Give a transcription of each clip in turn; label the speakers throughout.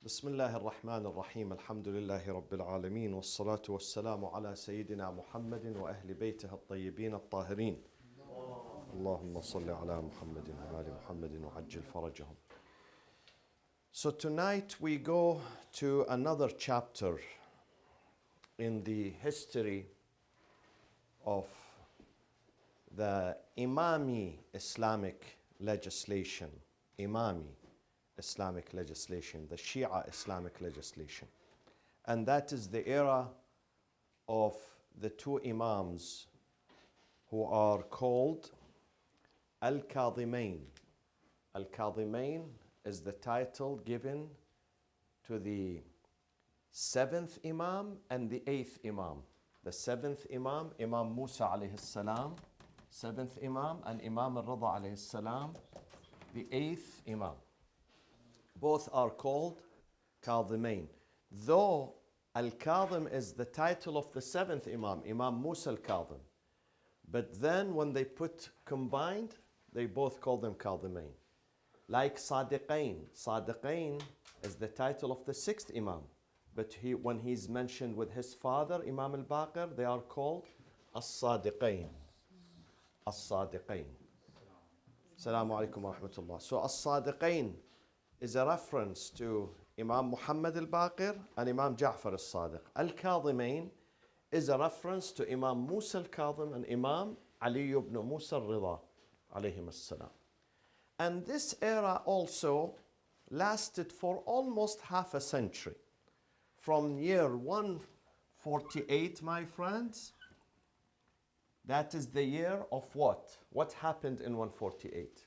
Speaker 1: بسم الله الرحمن الرحيم الحمد لله رب العالمين والصلاة والسلام على سيدنا محمد وأهل بيته الطيبين الطاهرين اللهم صل على محمد وآل محمد وعجل فرجهم. So tonight we go to another chapter in the history of the Imami Islamic legislation, Imami Islamic legislation, the Shia Islamic legislation. And that is the era of the two Imams who are called Al-Kadhimain. Al-Kadhimain is the title given to the seventh Imam and the eighth Imam. The seventh Imam, Imam Musa alayhi salam, seventh Imam, and Imam al-Rida alayhi salam, the eighth Imam. Both are called Kadhimain. Though Al-Kadhim is the title of the seventh Imam, Imam Musa al-Kadhim. But then when they put combined, they both call them Kadhimain. Like Sadiqain. Sadiqain is the title of the sixth Imam. But when he's mentioned with his father, Imam al-Baqir, they are called As-Sadiqain. As-Sadiqain. Assalamu alaikum wa rahmatullah. So As-Sadiqain is a reference to Imam Muhammad al-Baqir and Imam Ja'far al-Sadiq. Al-Kadhimain is a reference to Imam Musa al-Kadhim and Imam Ali ibn Musa al-Rida alayhim as-salam. And this era also lasted for almost half a century. From year 148, my friends, that is the year of what? What happened in 148?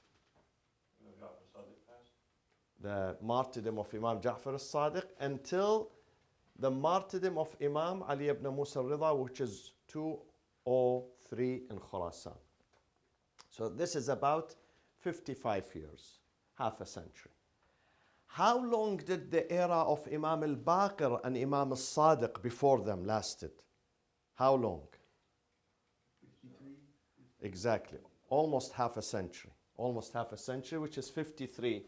Speaker 1: The martyrdom of Imam Ja'far al-Sadiq until the martyrdom of Imam Ali ibn Musa al-Rida, which is 203 in Khurasan. So this is about 55 years, half a century. How long did the era of Imam al-Baqir and Imam al-Sadiq before them lasted? How long?
Speaker 2: 53.
Speaker 1: Exactly. Almost half a century. Almost half a century, which is 53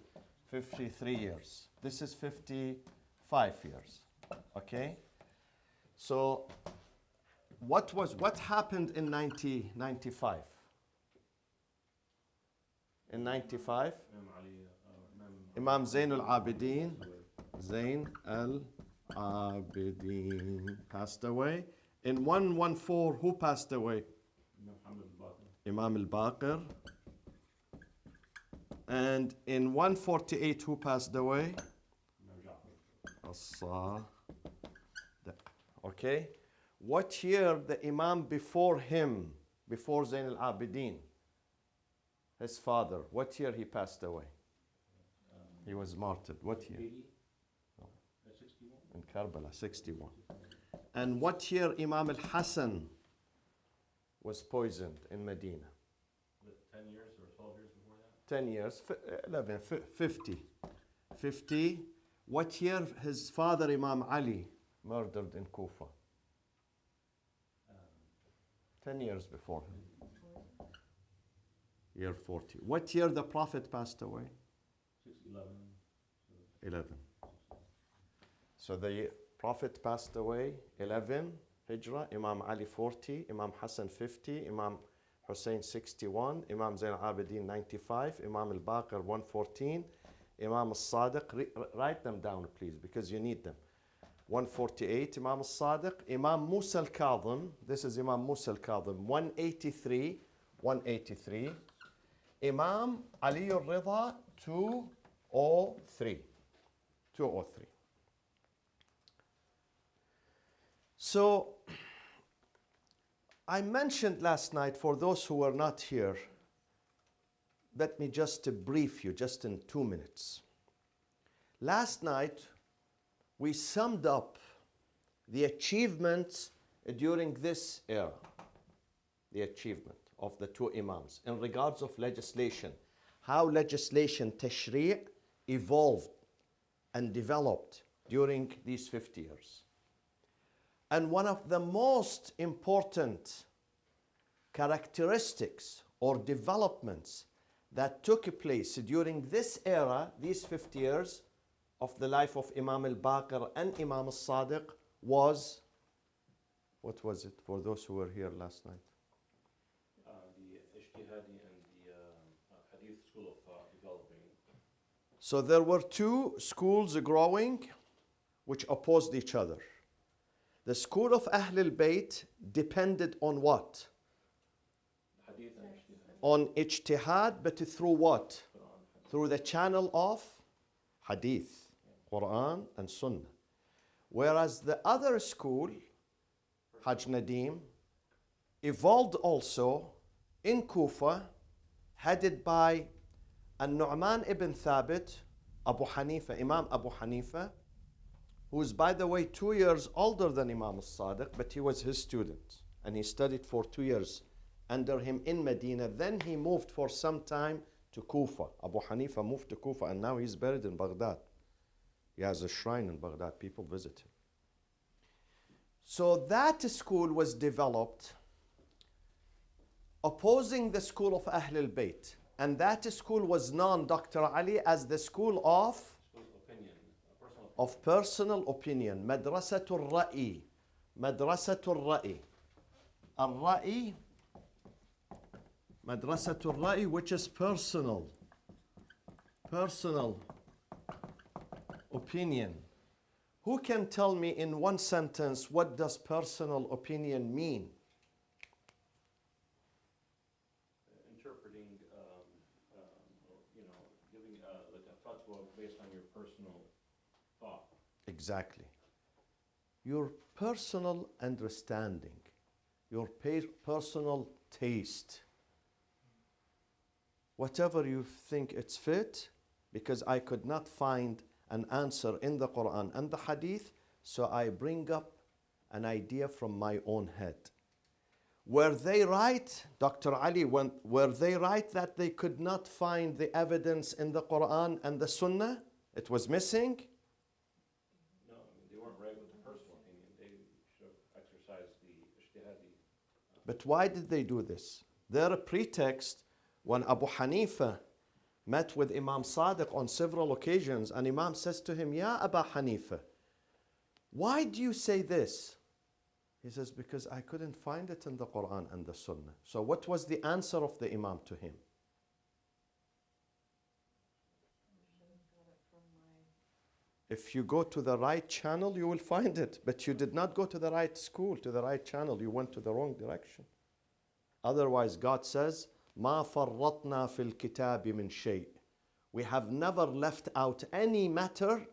Speaker 1: years. This is 55 years. Okay? So what happened in 95? In 95, Imam Zain al-Abidin passed away. In 114, who passed away? Imam al-Baqir. And in 148, who passed away? As-Sadiq. Okay? What year the Imam before him, before Zain al-Abidin, his father, what year he passed away? He was martyred. What year?
Speaker 2: 80?
Speaker 1: No.
Speaker 2: 61?
Speaker 1: In Karbala, 61. And what year Imam al-Hassan was poisoned in Medina?
Speaker 2: 10 years or 12 years before that?
Speaker 1: 10 years, 11, 50. 50. What year his father Imam Ali murdered in Kufa? 10 years before him. Year 40. What year the Prophet passed away? 11. So the Prophet passed away 11 Hijrah, Imam Ali 40, Imam Hassan 50, Imam Hussein 61, Imam Zain al-Abidin 95, Imam al-Baqir 114, Imam al-Sadiq, write them down please because you need them. 148, Imam al-Sadiq, Imam Musa al-Kadhim, this is Imam Musa al-Kadhim, 183, Imam Ali al-Rida 203. So I mentioned last night, for those who were not here, let me just brief you just in 2 minutes. Last night we summed up the achievements during this era, the achievement of the two Imams in regards of legislation, how legislation, tashri' evolved and developed during these 50 years. And one of the most important characteristics or developments that took place during this era, these 50 years, of the life of Imam al-Baqir and Imam al-Sadiq was, what was it for those who were here last night?
Speaker 2: The Ijtihadi and the Hadith school of developing.
Speaker 1: So there were two schools growing which opposed each other. The school of Ahlul Bayt depended on what?
Speaker 2: Hadith and Ijtihad.
Speaker 1: On ijtihad, but through what? Through the channel of Hadith, Quran and Sunnah. Whereas the other school, Hajj Nadim, evolved also in Kufa, headed by An-Nu'man ibn Thabit, Abu Hanifa, Imam Abu Hanifa, who is, by the way, 2 years older than Imam al-Sadiq, but he was his student. And he studied for 2 years under him in Medina. Then he moved for some time to Kufa. Abu Hanifa moved to Kufa, and now he's buried in Baghdad. He has a shrine in Baghdad. People visit him. So that school was developed opposing the school of Ahlul Bayt. And that school was known, Dr. Ali, as the school of personal opinion. Madrasatul Ra'i. Madrasatul Ra'i. Al-Ra'i. Madrasatul Ra'i, which is personal. Personal opinion. Who can tell me in one sentence what does personal opinion mean?
Speaker 2: Interpreting, giving like a fatwa based on your personal thought.
Speaker 1: Exactly. Your personal understanding, your personal taste. Whatever you think it's fit, because I could not find an answer in the Quran and the Hadith, so I bring up an idea from my own head. Were they right, Dr. Ali, were they right that they could not find the evidence in the Quran and the Sunnah? It was missing?
Speaker 2: No, I mean, they weren't right with the personal opinion. They should have exercised the Ijtihadi.
Speaker 1: But why did they do this? Their pretext, when Abu Hanifa met with Imam Sadiq on several occasions, and Imam says to him, Ya Abu Hanifa, why do you say this? He says, because I couldn't find it in the Quran and the Sunnah. So what was the answer of the Imam to him? If you go to the right channel, you will find it. But you did not go to the right school, to the right channel. You went to the wrong direction. Otherwise, God says, ما فرطنا في الكتاب من شيء. We have never left out any matter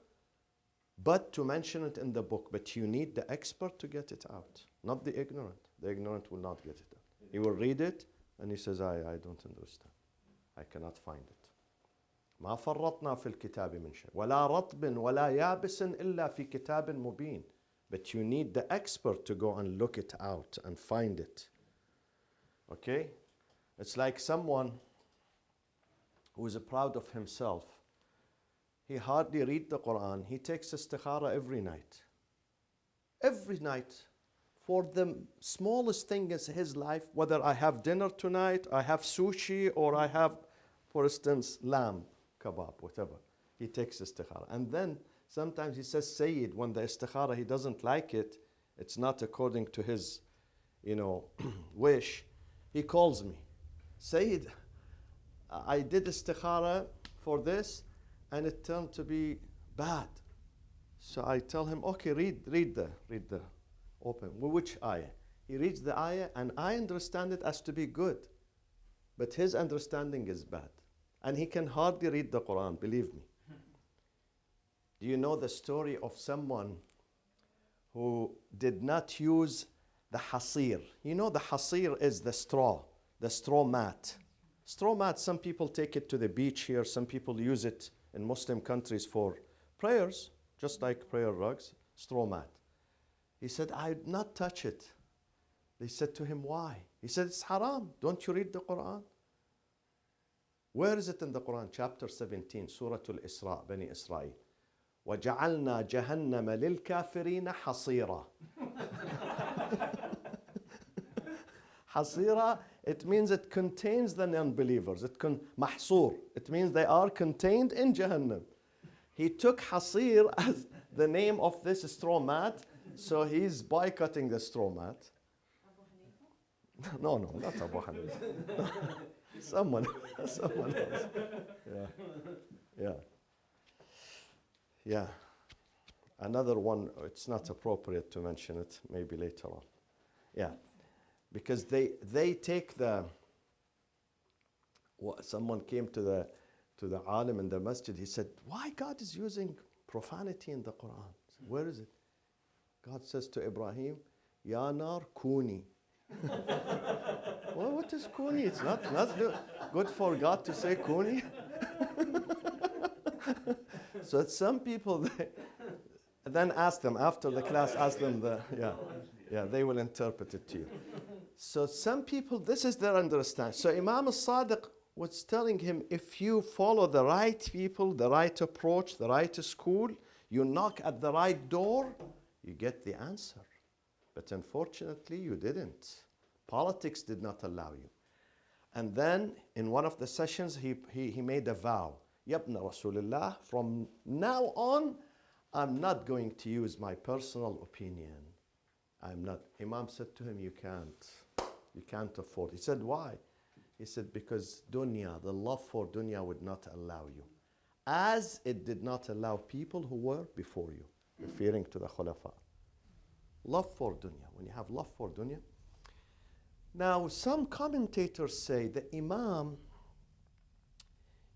Speaker 1: but to mention it in the book. But you need the expert to get it out, not the ignorant. The ignorant will not get it out. He will read it and he says, I don't understand. I cannot find it. ما فرطنا في الكتاب من شيء ولا رطب ولا يابس إلا في كتاب مبين. But you need the expert to go and look it out and find it. Okay? It's like someone who is proud of himself. He hardly reads the Quran. He takes istikhara every night. Every night. For the smallest thing in his life, whether I have dinner tonight, I have sushi, or I have, for instance, lamb, kebab, whatever. He takes istikhara. And then sometimes he says Sayyid, when the istikhara, he doesn't like it, it's not according to his, wish. He calls me. Sayyid, I did istikhara for this and it turned to be bad. So I tell him, okay, read the open. Which ayah? He reads the ayah and I understand it as to be good. But his understanding is bad. And he can hardly read the Quran, believe me. Do you know the story of someone who did not use the hasir? You know the hasir is the straw mat. Straw mat, some people take it to the beach here, some people use it in Muslim countries for prayers, just like prayer rugs, straw mat. He said, I did not touch it. They said to him, why? He said, it's haram. Don't you read the Quran? Where is it in the Quran? Chapter 17, Surah Al-Isra, Bani Israel. وَجَعَلْنَا جَهَنَّمَ لِلْكَافِرِينَ حَصِيرًا. Hasira, it means it contains the non-believers. Mahsur. It means they are contained in Jahannam. He took Hasir as the name of this straw mat, so he's boycotting the straw mat. No, no, not Abu Hanifa. Someone else. Yeah, yeah, yeah. Another one, it's not appropriate to mention it, maybe later on. Yeah, because they take the, someone came to the alim in the masjid, he said, why God is using profanity in the Quran? Where is it? God says to Ibrahim, Ya nar kuni. Well, what is kuni? It's not good for God to say kuni. So some people, then ask them, after the class, ask them, they will interpret it to you. So some people, this is their understanding. So Imam al-Sadiq was telling him, if you follow the right people, the right approach, the right school, you knock at the right door, you get the answer. But unfortunately, you didn't. Politics did not allow you. And then in one of the sessions, he made a vow. Yabna Rasulullah, from now on, I'm not going to use my personal opinion. I'm not. Imam said to him, you can't afford. He said, why? He said, because dunya, the love for dunya would not allow you. As it did not allow people who were before you, referring to the khulafa. Love for dunya. When you have love for dunya. Now, some commentators say the Imam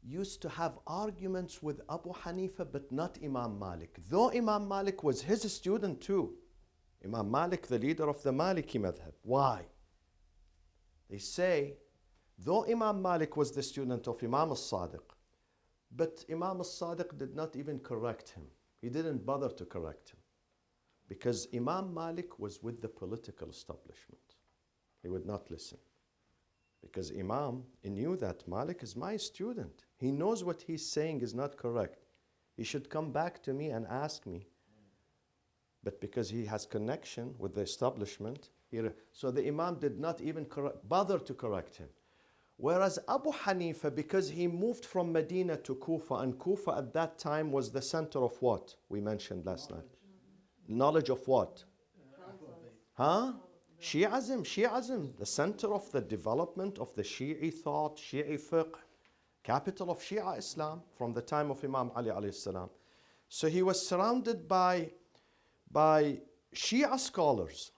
Speaker 1: used to have arguments with Abu Hanifa, but not Imam Malik. Though Imam Malik was his student too. Imam Malik, the leader of the Maliki madhab. Why? They say, though Imam Malik was the student of Imam al-Sadiq, but Imam al-Sadiq did not even correct him. He didn't bother to correct him. Because Imam Malik was with the political establishment. He would not listen. Because Imam, he knew that Malik is my student. He knows what he's saying is not correct. He should come back to me and ask me. But because he has connection with the establishment, so the Imam did not even bother to correct him. Whereas Abu Hanifa, because he moved from Medina to Kufa, and Kufa at that time was the center of what we mentioned last night. Knowledge of what? Huh? Shi'ism, the center of the development of the Shi'i thought, Shi'i fiqh, capital of Shia Islam from the time of Imam Ali alayhi salam. So he was surrounded by Shia scholars.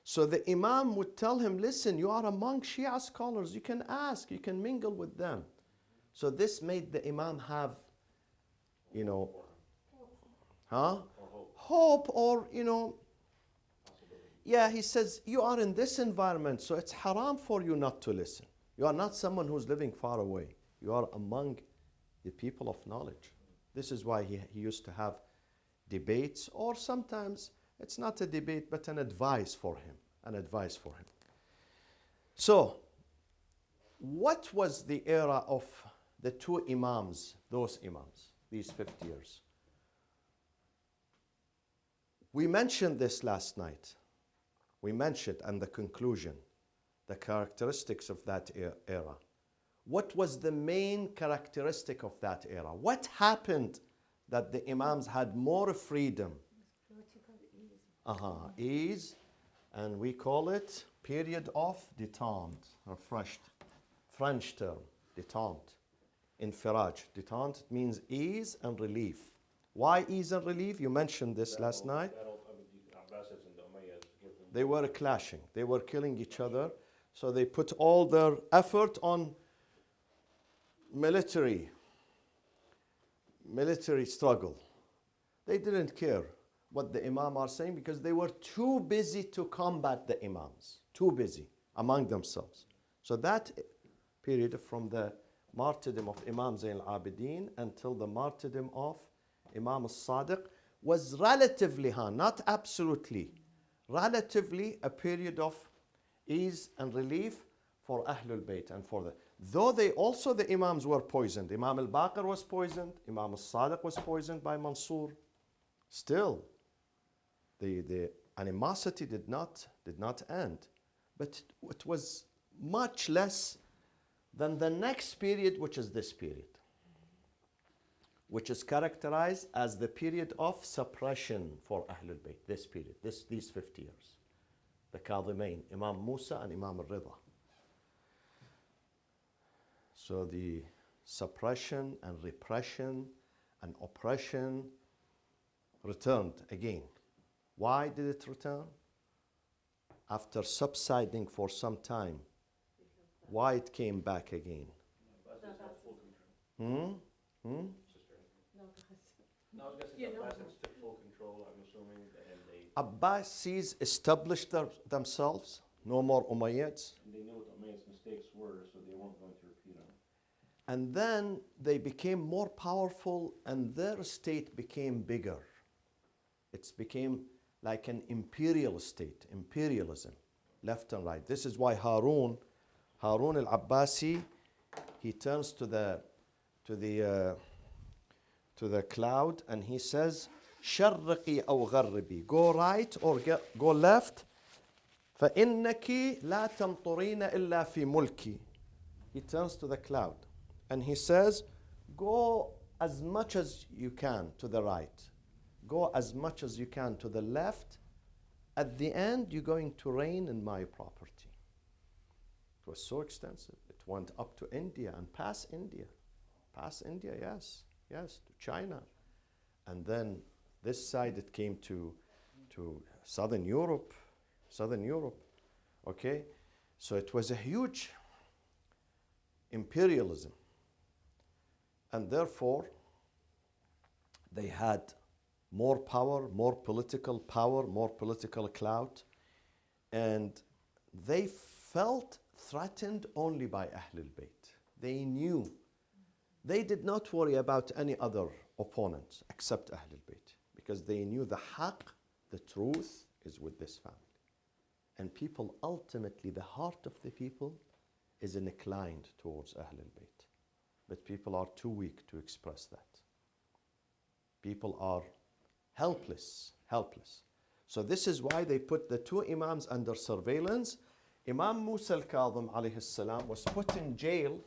Speaker 1: So the Imam would tell him, listen, you are among Shia scholars, you can ask, you can mingle with them. So this made the Imam have, hope or, yeah, he says, you are in this environment, so it's haram for you not to listen. You are not someone who's living far away. You are among the people of knowledge. This is why he used to have debates, or sometimes it's not a debate, but an advice for him. So, what was the era of the two Imams, these 50 years? We mentioned this last night. We mentioned, and the conclusion, the characteristics of that era. What was the main characteristic of that era? What happened that the Imams had more freedom? Ease, and we call it period of détente, or French term, détente. Infiraj, détente means ease and relief. Why ease and relief? You mentioned this last night. They were clashing. They were killing each other. So they put all their effort on military struggle. They didn't care what the Imam are saying because they were too busy to combat the Imams. Too busy among themselves. So that period from the martyrdom of Imam Zayn al-Abidin until the martyrdom of Imam al-Sadiq was relatively, not absolutely, relatively a period of ease and relief for Ahlul Bayt and for though the Imams were poisoned. Imam al-Baqir was poisoned, Imam al-Sadiq was poisoned by Mansur. Still, the animosity did not end. But it was much less than the next period, which is this period. which is characterized as the period of suppression for Ahlul Bayt, this period, these 50 years. The Kadhimain, Imam Musa and Imam al-Rida. So the suppression and repression and oppression returned again. Why did it return? After subsiding for some time, why it came back again? Hmm? Hmm?
Speaker 2: No, I was going to say the Abbasids took full control, I'm assuming, and they
Speaker 1: Abbasis established themselves, no more Umayyads.
Speaker 2: knew what Umayyad's mistakes were, so they weren't going to repeat them.
Speaker 1: And then they became more powerful and their state became bigger. It became like an imperial state, imperialism, left and right. This is why Harun al-Abbasi, he turns to the cloud and he says, شرقي أو غربي, go right or go left, فإنك لا تمطرين إلا في ملكي. He turns to the cloud and he says, go as much as you can to the right, go as much as you can to the left. At the end, you're going to rain in my property. It was so extensive. It went up to India and past India. Past India, yes, to China. And then this side it came to Southern Europe. Okay? So it was a huge imperialism. And therefore, they had more power, more political power, more political clout. And they felt threatened only by Ahlul Bayt. They knew. They did not worry about any other opponents except Ahlul Bayt, because they knew the haqq, the truth, is with this family. And people, ultimately, the heart of the people is inclined towards Ahlul Bayt. But people are too weak to express that. People are helpless. So this is why they put the two Imams under surveillance. Imam Musa al-Kadhim alayhi salam was put in jail.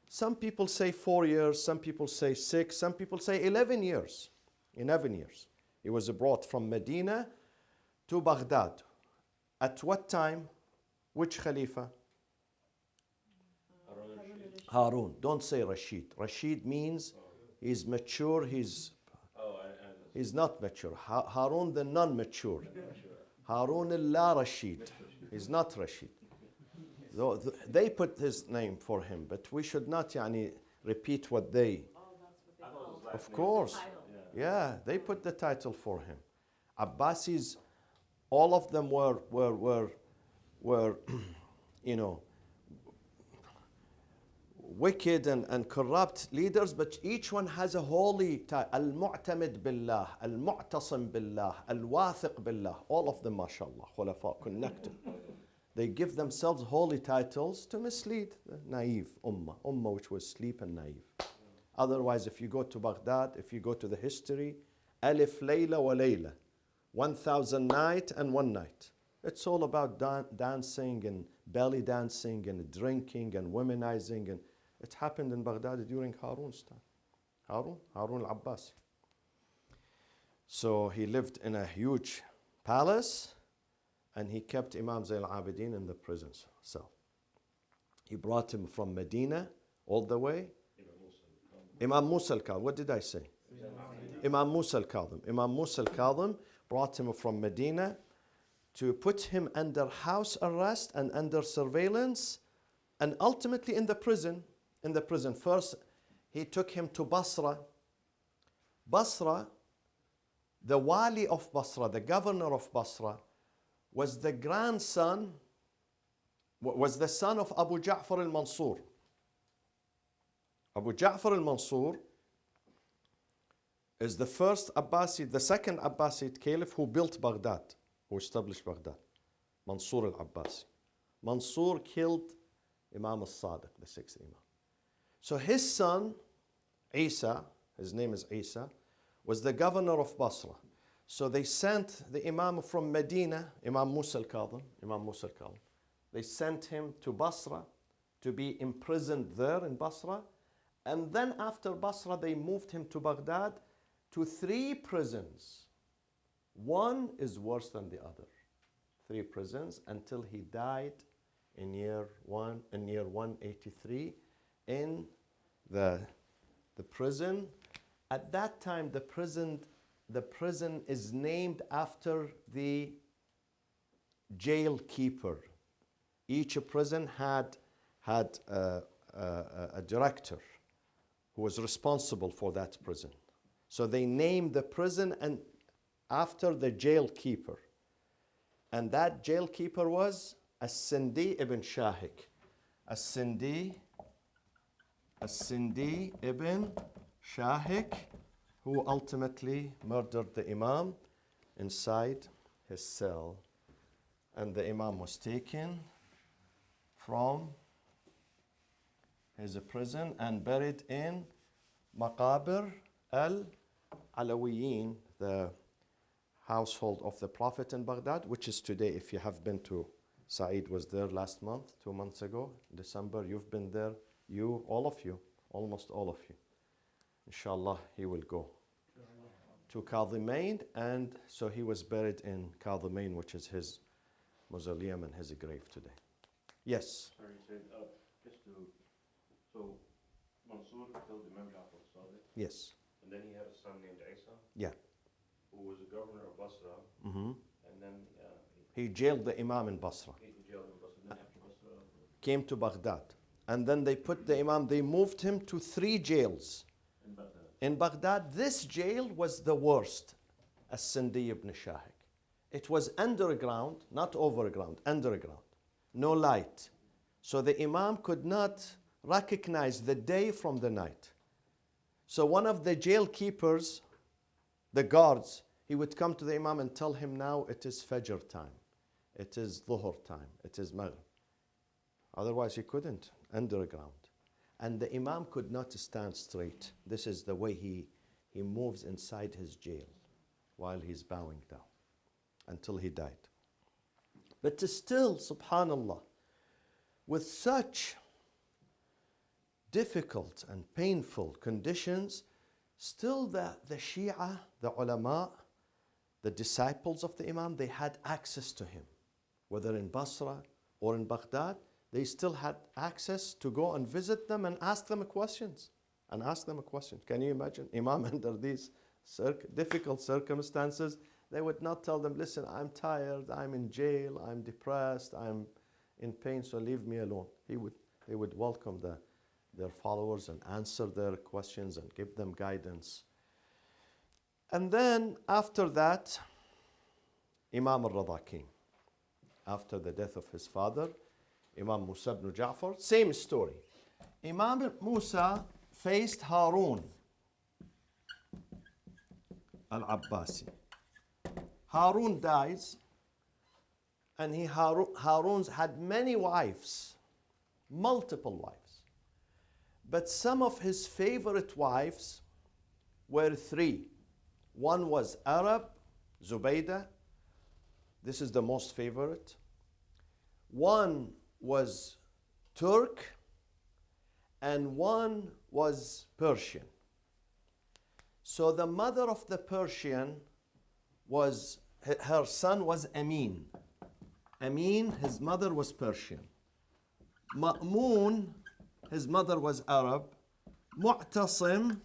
Speaker 1: Some people say 4 years, some people say 6, some people say 11 years. 11 years. He was brought from Medina to Baghdad. At what time? Which Khalifa? Harun. Don't say Rashid. Rashid means he's mature, he's not mature. Harun the non-mature. Harun al-La Rashid. He's not Rashid. They put his name for him, but we should not repeat what they. Of course. Yeah, they put the title for him. Abbasis, all of them were wicked and corrupt leaders, but each one has a holy title. Al-Mu'tamid Billah, Al-Mu'tasim Billah, Al-Wathiq Billah. All of them, mashallah, khulafa, connected. They give themselves holy titles to mislead the naive ummah which was asleep and naive. Otherwise, if you go to Baghdad, if you go to the history, Alif Layla wa Layla, 1,000 night and one night. It's all about dancing and belly dancing and drinking and womanizing. And it happened in Baghdad during Harun's time. Harun al-Abbasi. So he lived in a huge palace and he kept Imam Zayn al-Abidin in the prison cell. He brought him from Medina all the way. Imam Musa al-Kadhim. What did I say? Imam Musa al-Kadhim. Imam Musa al-Kadhim brought him from Medina to put him under house arrest and under surveillance, and ultimately in the prison. First, he took him to Basra. Basra, the wali of Basra, the governor of Basra, was the son of Abu Ja'far al-Mansur. Abu Ja'far al-Mansur is the second Abbasid caliph who built Baghdad, who established Baghdad. Mansur al-Abbasi. Mansur killed Imam al-Sadiq, the sixth Imam. So his son, Isa, his name is Isa, was the governor of Basra. So they sent the Imam from Medina, Imam Musa al-Kadhim. They sent him to Basra to be imprisoned there in Basra And then after Basra, they moved him to Baghdad to 3 prisons. One is worse than the other. 3 prisons until he died in year 183 in the prison. At that time, the prison is named after the jail keeper. Each prison had a director who was responsible for that prison. So they named the prison and after the jail keeper. And that jail keeper was As-Sindi ibn Shahik. As-Sindi ibn Shahik, who ultimately murdered the Imam inside his cell. And the Imam was taken from his prison and buried in Maqabir al-Alawiyin, the household of the Prophet in Baghdad, which is today, if you have been to, Saeed was there last month, 2 months ago, December, you've been there, all of you, almost all of you. Inshallah, he will go to Kadhimain, and so he was buried in Kadhimain, which is his mausoleum and his grave today. Yes?
Speaker 2: Sorry, you said, so Mansur killed Imam Ja'far al-Sadiq.
Speaker 1: Yes.
Speaker 2: And then he had a son named Isa.
Speaker 1: Yeah.
Speaker 2: Who was the governor of Basra.
Speaker 1: Mm-hmm.
Speaker 2: And then
Speaker 1: he jailed the Imam in Basra.
Speaker 2: He jailed in Basra. And then after Basra,
Speaker 1: came to Baghdad. And then they put the Imam, they moved him to 3 jails.
Speaker 2: in Baghdad.
Speaker 1: In Baghdad, this jail was the worst, As-Sindi ibn Shahik. It was underground, not overground, underground. No light. So the Imam could not recognize the day from the night. So one of the jail keepers, the guards, he would come to the Imam and tell him, now it is Fajr time. It is Dhuhr time. It is Maghrib. Otherwise he couldn't, underground. And the Imam could not stand straight. This is the way he moves inside his jail while he's bowing down until he died. But still, subhanallah, with such difficult and painful conditions, still the Shia, the ulama, the disciples of the Imam, they had access to him. Whether in Basra or in Baghdad, they still had access to go and visit them and ask them questions. Can you imagine? Imam under these difficult circumstances, they would not tell them, listen, I'm tired, I'm in jail, I'm depressed, I'm in pain, so leave me alone. They would welcome their followers and answer their questions and give them guidance. And then after that, Imam al-Rada came. After the death of his father, Imam Musa ibn Ja'far, same story. Imam Musa faced Harun al-Abbasi. Harun dies, and Harun's had many wives, multiple wives. But some of his favorite wives were 3. One was Arab, Zubaydah. This is the most favorite. One was Turk, and one was Persian. So the mother of the Persian her son was Amin. Amin, his mother was Persian. Ma'mun, his mother was Arab. Mu'tasim,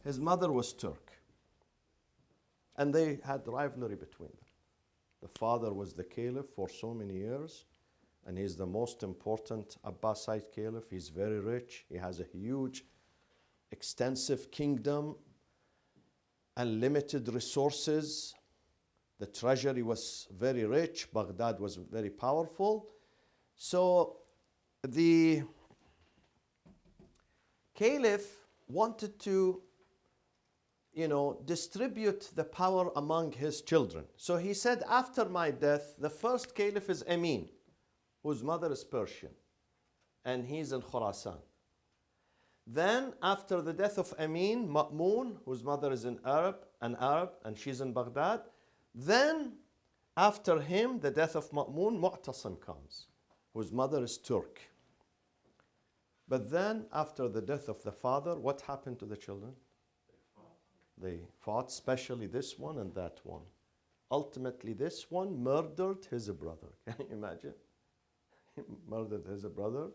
Speaker 1: his mother was Turk. And they had rivalry between them. The father was the caliph for so many years, and he's the most important Abbasid caliph. He's very rich. He has a huge, extensive kingdom, unlimited resources. The treasury was very rich. Baghdad was very powerful. So the caliph wanted to, distribute the power among his children. So he said, after my death, the first caliph is Amin, whose mother is Persian, and he's in Khurasan. Then, after the death of Amin, Ma'mun, whose mother is an Arab, and she's in Baghdad. Then, after him, the death of Ma'mun, Mu'tasim comes, whose mother is Turk. But then, after the death of the father, what happened to the children? They fought, especially this one and that one. Ultimately, this one murdered his brother. Can you imagine? He murdered his brother.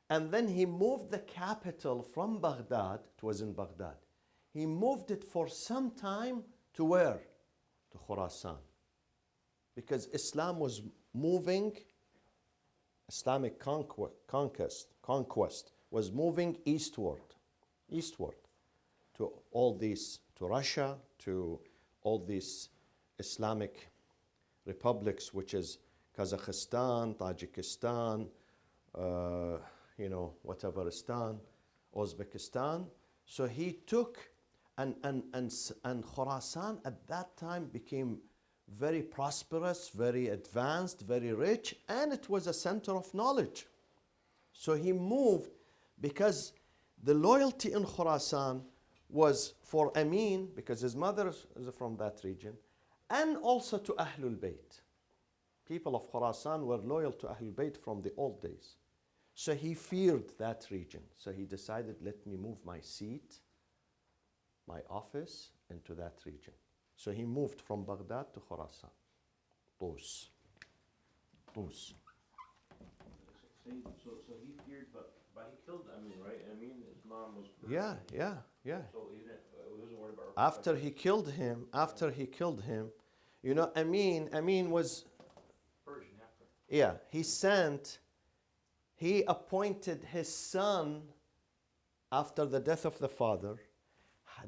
Speaker 1: And then he moved the capital from Baghdad, it was in Baghdad. He moved it for some time to where? To Khurasan. Because Islam was moving, Islamic conquest was moving eastward to all these, to Russia, to all these Islamic republics, which is Kazakhstan, Tajikistan, whateveristan, Uzbekistan. So he took, and Khurasan at that time became very prosperous, very advanced, very rich, and it was a center of knowledge. So he moved because the loyalty in Khurasan was for Amin, because his mother is from that region, and also to Ahlul Bayt. People of Khurasan were loyal to Ahlul Bayt from the old days. So he feared that region. So he decided, let me move my seat, my office, into that region. So he moved from Baghdad to Khurasan. Tus.
Speaker 2: So he feared, but he killed Amin, right? Amin, his mom was.
Speaker 1: Yeah.
Speaker 2: So he wasn't worried about.
Speaker 1: After he killed him, Amin was.
Speaker 2: Persian after.
Speaker 1: He appointed his son after the death of the father.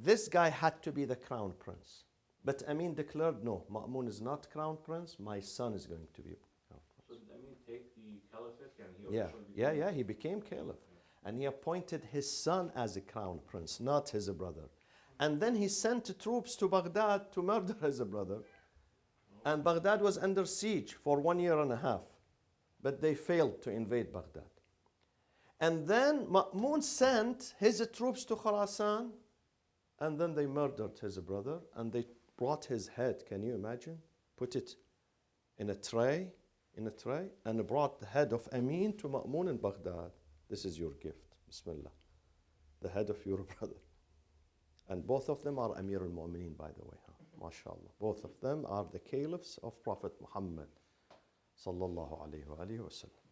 Speaker 1: This guy had to be the crown prince. But Amin declared, no, Ma'mun is not crown prince, my son is going to be crown prince.
Speaker 2: So did Amin take the caliphate? And
Speaker 1: He became caliph. And he appointed his son as a crown prince, not his brother. And then he sent troops to Baghdad to murder his brother. And Baghdad was under siege for 1.5 years. But they failed to invade Baghdad. And then Ma'mun sent his troops to Khurasan, and then they murdered his brother, and they brought his head, can you imagine? Put it in a tray, and brought the head of Amin to Ma'mun in Baghdad. This is your gift, Bismillah. The head of your brother. And both of them are Amir al-Mu'mineen, by the way. MashaAllah. Both of them are the caliphs of Prophet Muhammad. Sallallahu alayhi wa sallam.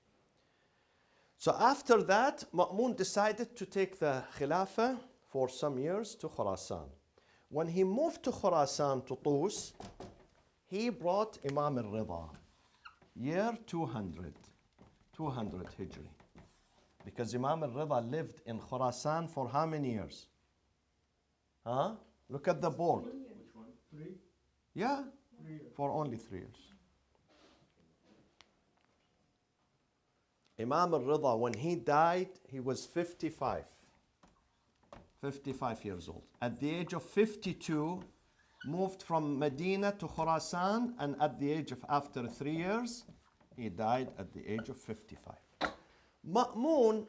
Speaker 1: So after that, Ma'mun decided to take the Khilafah for some years to Khurasan. When he moved to Khurasan, to Tus, he brought Imam al-Rida, year 200 Hijri. Because Imam al-Rida lived in Khurasan for how many years? Look at the board.
Speaker 2: Which one?
Speaker 3: 3.
Speaker 1: Yeah,
Speaker 3: 3 years.
Speaker 1: for only 3 years. Imam al-Rida, when he died, he was 55 years old. At the age of 52, moved from Medina to Khurasan, and at the age of, after 3 years, he died at the age of 55. Ma'mun,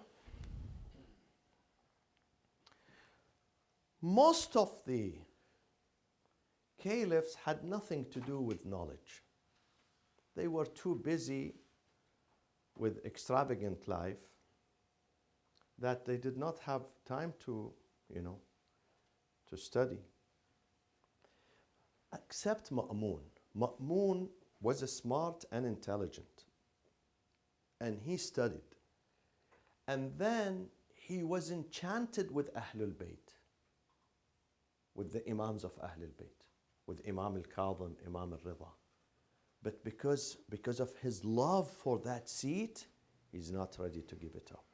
Speaker 1: most of the caliphs had nothing to do with knowledge. They were too busy with extravagant life that they did not have time to study. Except Ma'mun. Ma'mun was smart and intelligent. And he studied. And then he was enchanted with Ahlul Bayt, with the Imams of Ahlul Bayt, with Imam al-Kadhim, Imam al-Rida. But because of his love for that seat, he's not ready to give it up.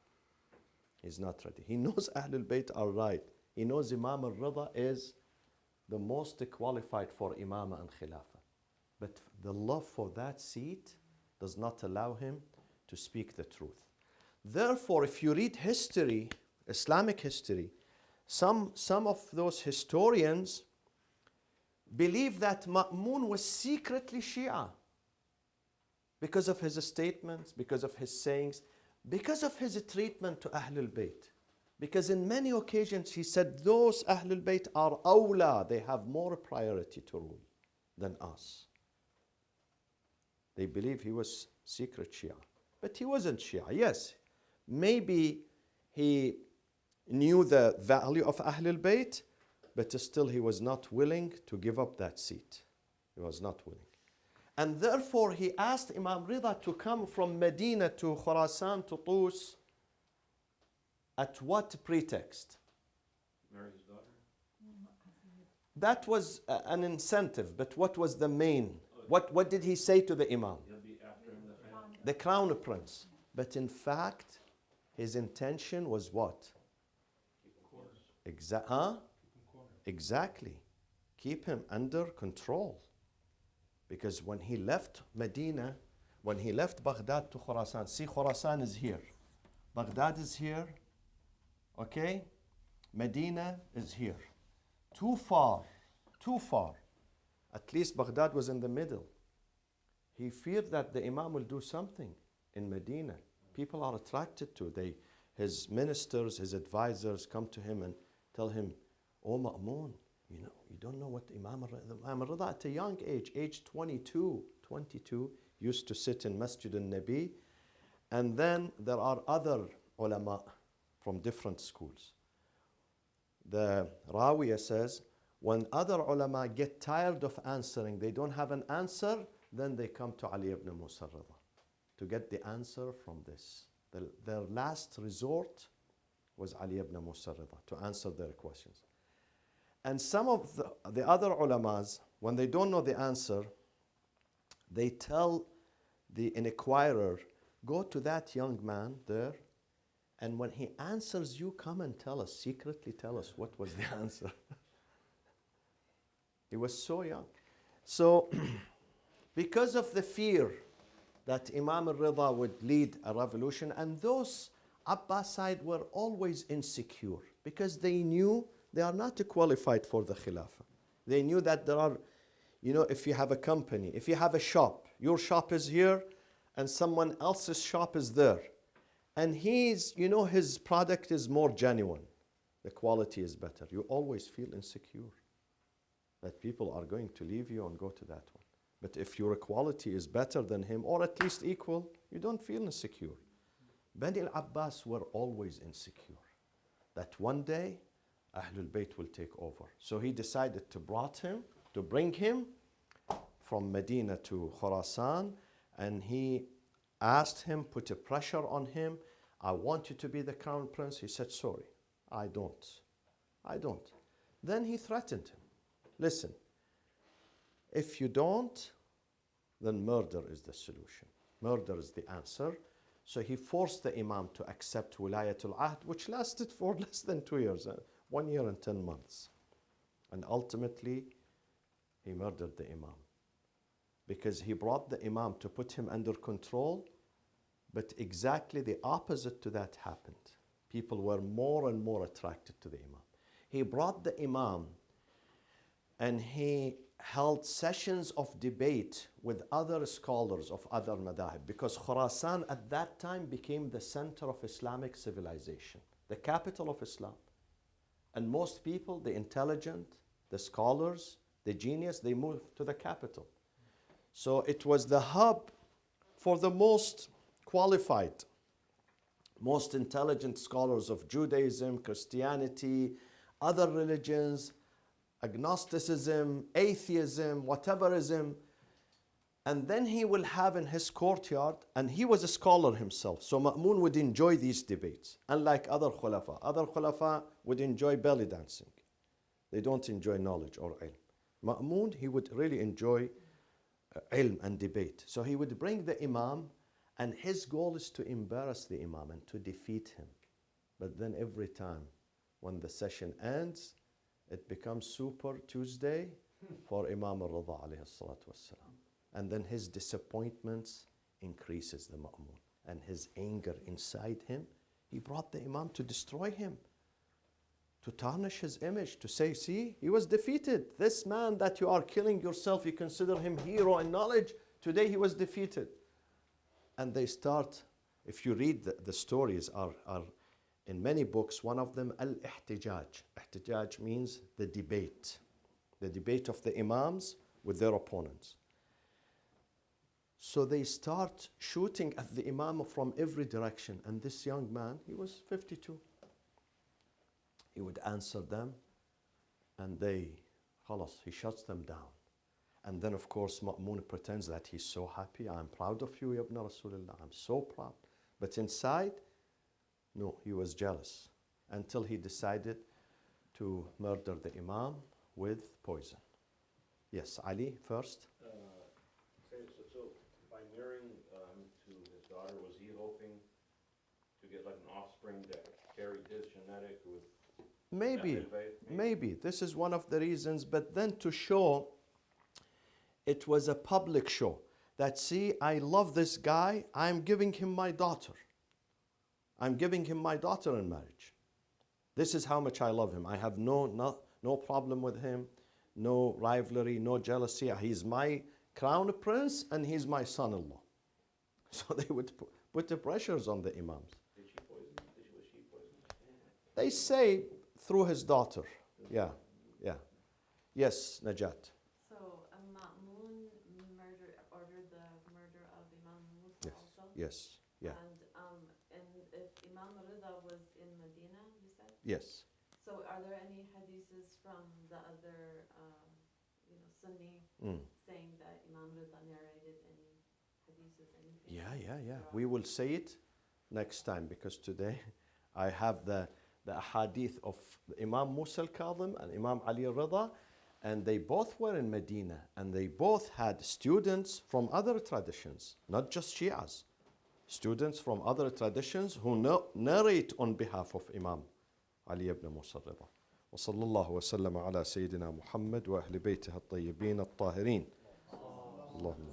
Speaker 1: He's not ready. He knows Ahlul Bayt are right. He knows Imam al-Rida is the most qualified for Imamah and Khilafah. But the love for that seat does not allow him to speak the truth. Therefore, if you read history, Islamic history, some of those historians believe that Ma'mun was secretly Shia because of his statements, because of his sayings, because of his treatment to Ahlul Bayt. Because in many occasions he said, those Ahlul Bayt are awla, they have more priority to rule than us. They believe he was secret Shia. But he wasn't Shia. Yes, maybe he knew the value of Ahlul Bayt, but still he was not willing to give up that seat. He was not willing. And therefore he asked Imam Rida to come from Medina to Khurasan to Tus. At what pretext?
Speaker 2: Marry his daughter?
Speaker 1: That was an incentive, but what was the main? What did he say to the Imam?
Speaker 2: He'll be after him, the family.
Speaker 1: The crown prince. But in fact, his intention was what?
Speaker 2: Keep him quarters.
Speaker 1: Huh?
Speaker 2: Keep him quarters.
Speaker 1: Exactly. Keep him under control. Because when he left Medina, when he left Baghdad to Khurasan, see, Khurasan is here. Baghdad is here. Okay? Medina is here. Too far. Too far. At least Baghdad was in the middle. He feared that the Imam will do something in Medina. People are attracted to. His ministers, his advisors come to him and tell him, "Oh Ma'mun, you don't know what Imam Rida at a young age 22, used to sit in Masjid al-Nabi." And then there are other ulama from different schools. The Rawiya says, when other ulama get tired of answering, they don't have an answer, then they come to Ali ibn Musa Rida to get the answer from this. Their last resort was Ali ibn Musa Rida to answer their questions. And some of the other ulamas, when they don't know the answer, they tell the inquirer, go to that young man there, and when he answers you, come and tell us, secretly tell us what was the answer. He was so young. So, because of the fear that Imam al-Rida would lead a revolution, and those Abbasid were always insecure because they knew they are not qualified for the Khilafah. They knew that there are, if you have a company, if you have a shop, your shop is here and someone else's shop is there. And his product is more genuine. The quality is better. You always feel insecure that people are going to leave you and go to that one. But if your quality is better than him, or at least equal, you don't feel insecure. Bani al-Abbas were always insecure that one day Ahlul Bayt will take over. So he decided to bring him from Medina to Khurasan, and he asked him, put a pressure on him, I want you to be the crown prince. He said, sorry, I don't. Then he threatened him. Listen, if you don't, then murder is the solution. Murder is the answer. So he forced the Imam to accept Wilayatul Ahd, which lasted for less than 2 years, 1 year and 10 months. And ultimately, he murdered the Imam. Because he brought the Imam to put him under control, but exactly the opposite to that happened. People were more and more attracted to the Imam. He brought the Imam and he held sessions of debate with other scholars of other madahib, because Khurasan at that time became the center of Islamic civilization, the capital of Islam. And most people, the intelligent, the scholars, the genius, they moved to the capital. So it was the hub for the most qualified, most intelligent scholars of Judaism, Christianity, other religions, agnosticism, atheism, whateverism. And then he will have in his courtyard, and he was a scholar himself, so Ma'mun would enjoy these debates, unlike other khulafa. Other khulafa would enjoy belly dancing. They don't enjoy knowledge or ilm. Ma'mun, he would really enjoy ilm and debate. So he would bring the Imam, and his goal is to embarrass the Imam and to defeat him. But then every time when the session ends, it becomes Super Tuesday for Imam al-Rida alayhi salatu wassalam. And then his disappointments increases the Ma'mun. And his anger inside him, he brought the Imam to destroy him, to tarnish his image, to say, see, he was defeated. This man that you are killing yourself, you consider him hero in knowledge, today he was defeated. And they start, if you read the stories are in many books, one of them, al-ihtijaj. Ihtijaj means the debate of the Imams with their opponents. So they start shooting at the Imam from every direction. And this young man, he was 52. He would answer them, and he shuts them down. And then, of course, Ma'mun pretends that he's so happy. I'm proud of you, Ya Ibn Rasulullah. I'm so proud. But inside, no, he was jealous until he decided to murder the Imam with poison. Yes, Ali first.
Speaker 2: So by marrying to his daughter, was he hoping to get like an offspring that carried his genetic with
Speaker 1: Maybe. This is one of the reasons. But then to show, it was a public show. That, see, I love this guy. I'm giving him my daughter. I'm giving him my daughter in marriage. This is how much I love him. I have no problem with him, no rivalry, no jealousy. He's my crown prince and he's my son-in-law. So they would put the pressures on the imams.
Speaker 2: Did she poison?
Speaker 1: They say through his daughter. Yeah. Yes, Najat.
Speaker 3: So Ma'mun ordered the murder of Imam Musa also?
Speaker 1: Yes. Yeah.
Speaker 3: And if Imam Rida was in Medina, you said?
Speaker 1: Yes.
Speaker 3: So are there any hadiths from the other, Sunni saying that Imam Rida narrated any hadiths, anything?
Speaker 1: Yeah. We will say it next time, because today I have the hadith of Imam Musa al-Kadhim and Imam Ali al-Rida, and they both were in Medina, and they both had students from other traditions, not just Shias. Students from other traditions who narrate on behalf of Imam Ali ibn Musa al-Rida. وصلى الله وسلم على سيدنا محمد وأهل بيته الطيبين الطاهرين. اللهم